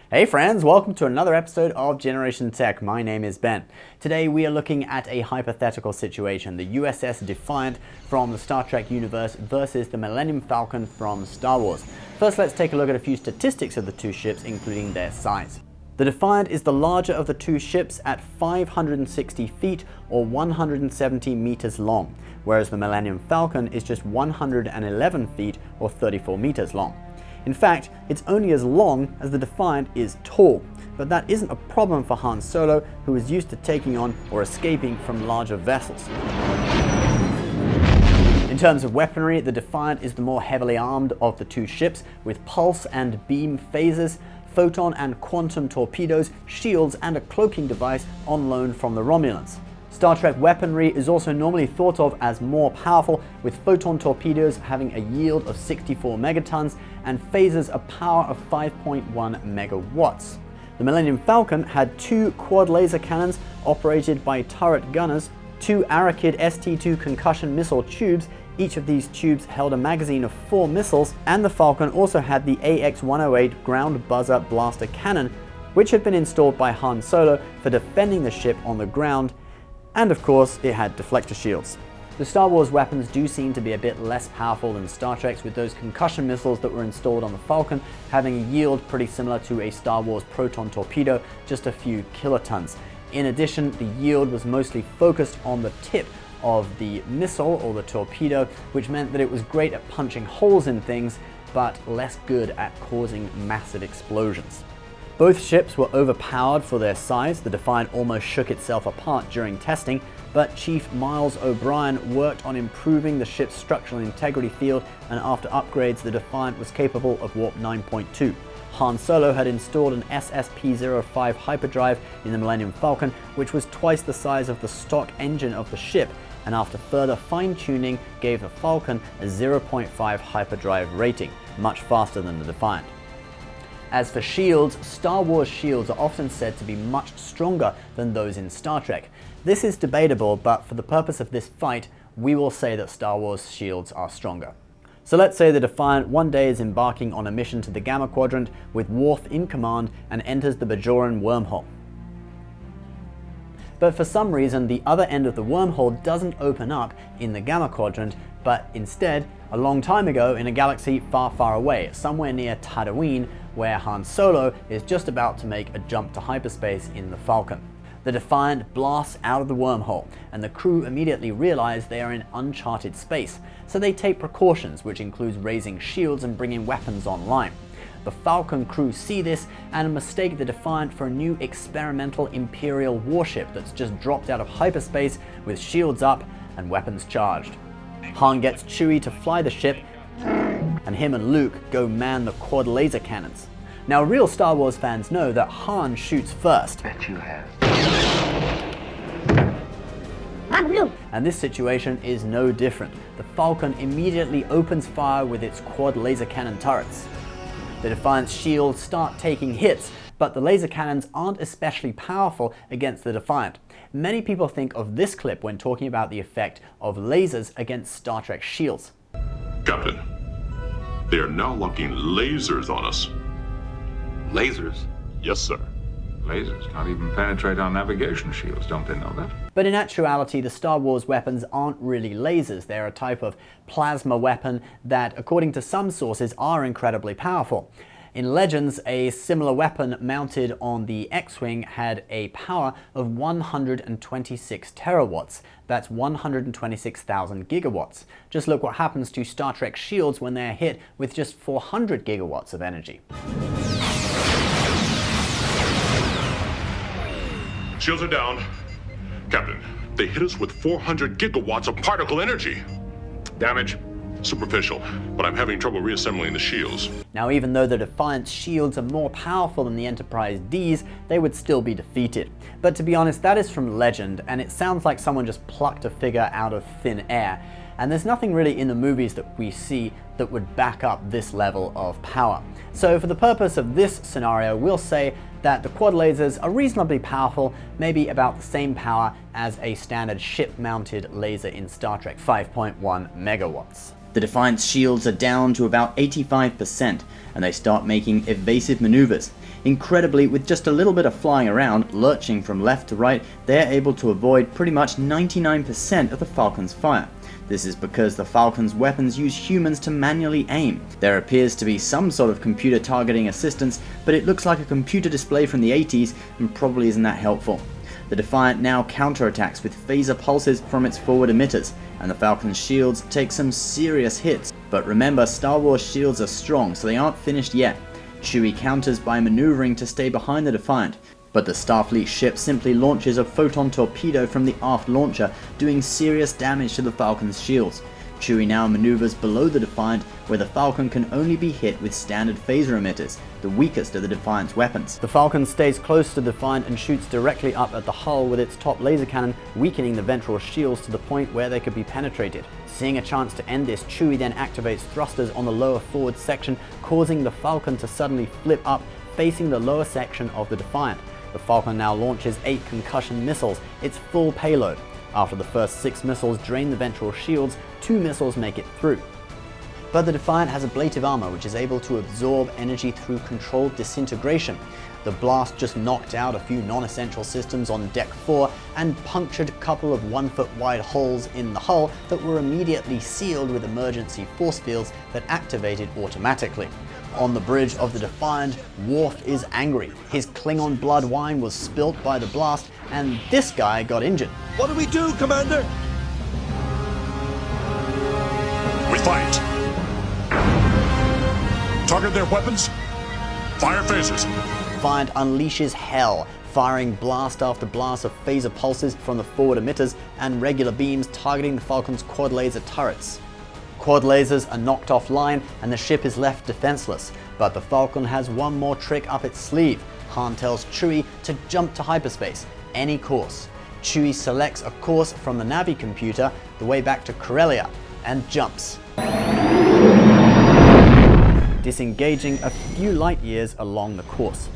Hey friends, welcome to another episode of Generation Tech. My name is Ben. Today we are looking at a hypothetical situation, the USS Defiant from the Star Trek universe versus the Millennium Falcon from Star Wars. First, let's take a look at a few statistics of the two ships, including their size. The Defiant is the larger of the two ships at 560 feet or 170 meters long, whereas the Millennium Falcon is just 111 feet or 34 meters long. In fact, it's only as long as the Defiant is tall, but that isn't a problem for Han Solo, who is used to taking on or escaping from larger vessels. In terms of weaponry, the Defiant is the more heavily armed of the two ships, with pulse and beam phasers, photon and quantum torpedoes, shields, and a cloaking device on loan from the Romulans. Star Trek weaponry is also normally thought of as more powerful, with photon torpedoes having a yield of 64 megatons and phasers a power of 5.1 megawatts. The Millennium Falcon had two quad laser cannons operated by turret gunners, two Arakid ST-2 concussion missile tubes. Each of these tubes held a magazine of 4 missiles, and the Falcon also had the AX-108 ground buzzer blaster cannon, which had been installed by Han Solo for defending the ship on the ground. And of course, it had deflector shields. The Star Wars weapons do seem to be a bit less powerful than Star Trek's, with those concussion missiles that were installed on the Falcon having a yield pretty similar to a Star Wars proton torpedo, just a few kilotons. In addition, the yield was mostly focused on the tip of the missile or the torpedo, which meant that it was great at punching holes in things, but less good at causing massive explosions. Both ships were overpowered for their size. The Defiant almost shook itself apart during testing, but Chief Miles O'Brien worked on improving the ship's structural integrity field, and after upgrades, the Defiant was capable of Warp 9.2. Han Solo had installed an SSP-05 hyperdrive in the Millennium Falcon, which was twice the size of the stock engine of the ship, and after further fine-tuning, gave the Falcon a 0.5 hyperdrive rating, much faster than the Defiant. As for shields, Star Wars shields are often said to be much stronger than those in Star Trek. This is debatable, but for the purpose of this fight, we will say that Star Wars shields are stronger. So let's say the Defiant one day is embarking on a mission to the Gamma Quadrant with Worf in command and enters the Bajoran wormhole. But for some reason, the other end of the wormhole doesn't open up in the Gamma Quadrant, but instead, a long time ago in a galaxy far, far away, somewhere near Tatooine, where Han Solo is just about to make a jump to hyperspace in the Falcon. The Defiant blasts out of the wormhole, and the crew immediately realize they are in uncharted space, so they take precautions, which includes raising shields and bringing weapons online. The Falcon crew see this and mistake the Defiant for a new experimental Imperial warship that's just dropped out of hyperspace with shields up and weapons charged. Han gets Chewie to fly the ship, and him and Luke go man the quad laser cannons. Now, real Star Wars fans know that Han shoots first. Bet you have. And this situation is no different. The Falcon immediately opens fire with its quad laser cannon turrets. The Defiant's shields start taking hits, but the laser cannons aren't especially powerful against the Defiant. Many people think of this clip when talking about the effect of lasers against Star Trek shields. Captain, they are now locking lasers on us. Lasers? Yes, sir. Lasers can't even penetrate our navigation shields, don't they know that? But in actuality, the Star Wars weapons aren't really lasers. They're a type of plasma weapon that, according to some sources, are incredibly powerful. In Legends, a similar weapon mounted on the X-Wing had a power of 126 terawatts. That's 126,000 gigawatts. Just look what happens to Star Trek shields when they're hit with just 400 gigawatts of energy. Shields are down. Captain, they hit us with 400 gigawatts of particle energy. Damage? Superficial, but I'm having trouble reassembling the shields. Now, even though the Defiant's shields are more powerful than the Enterprise D's, they would still be defeated. But to be honest, that is from Legend, and it sounds like someone just plucked a figure out of thin air. And there's nothing really in the movies that we see that would back up this level of power. So for the purpose of this scenario, we'll say that the quad lasers are reasonably powerful, maybe about the same power as a standard ship-mounted laser in Star Trek, 5.1 megawatts. The Defiant's shields are down to about 85%, and they start making evasive maneuvers. Incredibly, with just a little bit of flying around, lurching from left to right, they're able to avoid pretty much 99% of the Falcon's fire. This is because the Falcon's weapons use humans to manually aim. There appears to be some sort of computer targeting assistance, but it looks like a computer display from the 80s and probably isn't that helpful. The Defiant now counterattacks with phaser pulses from its forward emitters, and the Falcon's shields take some serious hits. But remember, Star Wars shields are strong, so they aren't finished yet. Chewie counters by maneuvering to stay behind the Defiant, but the Starfleet ship simply launches a photon torpedo from the aft launcher, doing serious damage to the Falcon's shields. Chewie now maneuvers below the Defiant, where the Falcon can only be hit with standard phaser emitters, the weakest of the Defiant's weapons. The Falcon stays close to the Defiant and shoots directly up at the hull with its top laser cannon, weakening the ventral shields to the point where they could be penetrated. Seeing a chance to end this, Chewie then activates thrusters on the lower forward section, causing the Falcon to suddenly flip up, facing the lower section of the Defiant. The Falcon now launches 8 concussion missiles, its full payload. After the first 6 missiles drain the ventral shields, 2 missiles make it through. But the Defiant has ablative armor which is able to absorb energy through controlled disintegration. The blast just knocked out a few non-essential systems on Deck 4 and punctured a couple of 1-foot wide holes in the hull that were immediately sealed with emergency force fields that activated automatically. On the bridge of the Defiant, Worf is angry. His Klingon blood wine was spilt by the blast, and this guy got injured. What do we do, Commander? We fight. Target their weapons. Fire phasers. Defiant unleashes hell, firing blast after blast of phaser pulses from the forward emitters and regular beams targeting the Falcon's quad laser turrets. Quad lasers are knocked offline and the ship is left defenseless, but the Falcon has one more trick up its sleeve. Han tells Chewie to jump to hyperspace, any course. Chewie selects a course from the Navi computer, the way back to Corellia, and jumps, disengaging a few light years along the course.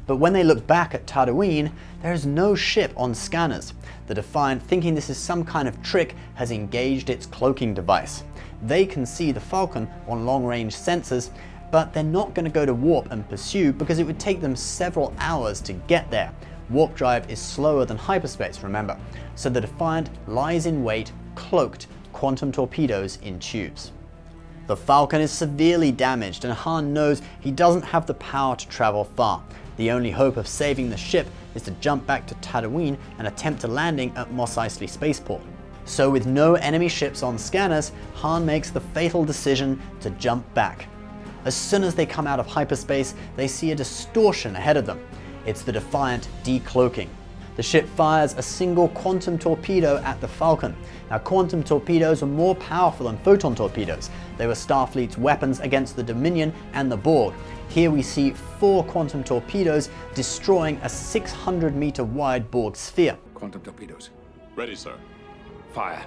But when they look back at Tatooine, there is no ship on scanners. The Defiant, thinking this is some kind of trick, has engaged its cloaking device. They can see the Falcon on long-range sensors, but they're not going to go to warp and pursue because it would take them several hours to get there. Warp drive is slower than hyperspace, remember. So the Defiant lies in wait, cloaked, quantum torpedoes in tubes. The Falcon is severely damaged and Han knows he doesn't have the power to travel far. The only hope of saving the ship is to jump back to Tatooine and attempt a landing at Mos Eisley Spaceport. So with no enemy ships on scanners, Han makes the fatal decision to jump back. As soon as they come out of hyperspace, they see a distortion ahead of them. It's the Defiant decloaking. The ship fires a single quantum torpedo at the Falcon. Now, quantum torpedoes were more powerful than photon torpedoes. They were Starfleet's weapons against the Dominion and the Borg. Here we see 4 quantum torpedoes destroying a 600-meter wide Borg sphere. Quantum torpedoes. Ready, sir. Fire.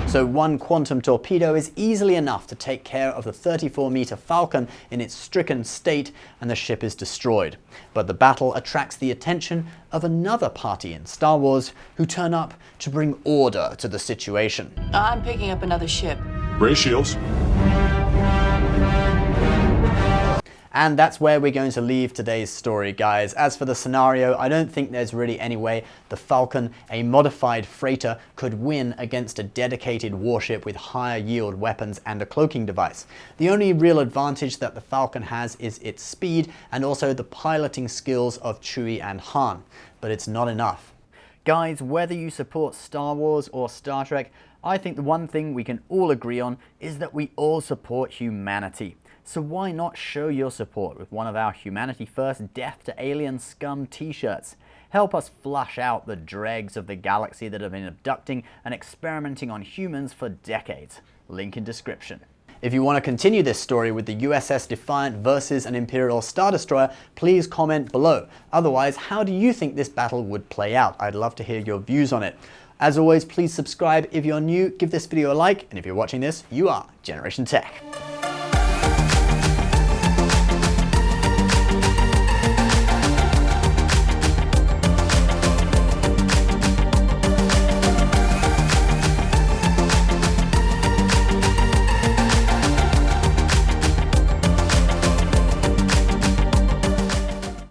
So one quantum torpedo is easily enough to take care of the 34-meter Falcon in its stricken state, and the ship is destroyed. But the battle attracts the attention of another party in Star Wars who turn up to bring order to the situation. I'm picking up another ship. Raise shields. And that's where we're going to leave today's story, guys. As for the scenario, I don't think there's really any way the Falcon, a modified freighter, could win against a dedicated warship with higher yield weapons and a cloaking device. The only real advantage that the Falcon has is its speed and also the piloting skills of Chewie and Han, but it's not enough. Guys, whether you support Star Wars or Star Trek, I think the one thing we can all agree on is that we all support humanity. So why not show your support with one of our Humanity First Death to Alien Scum t-shirts? Help us flush out the dregs of the galaxy that have been abducting and experimenting on humans for decades. Link in description. If you want to continue this story with the USS Defiant versus an Imperial Star Destroyer, please comment below. Otherwise, how do you think this battle would play out? I'd love to hear your views on it. As always, please subscribe if you're new, give this video a like, and if you're watching this, you are Generation Tech.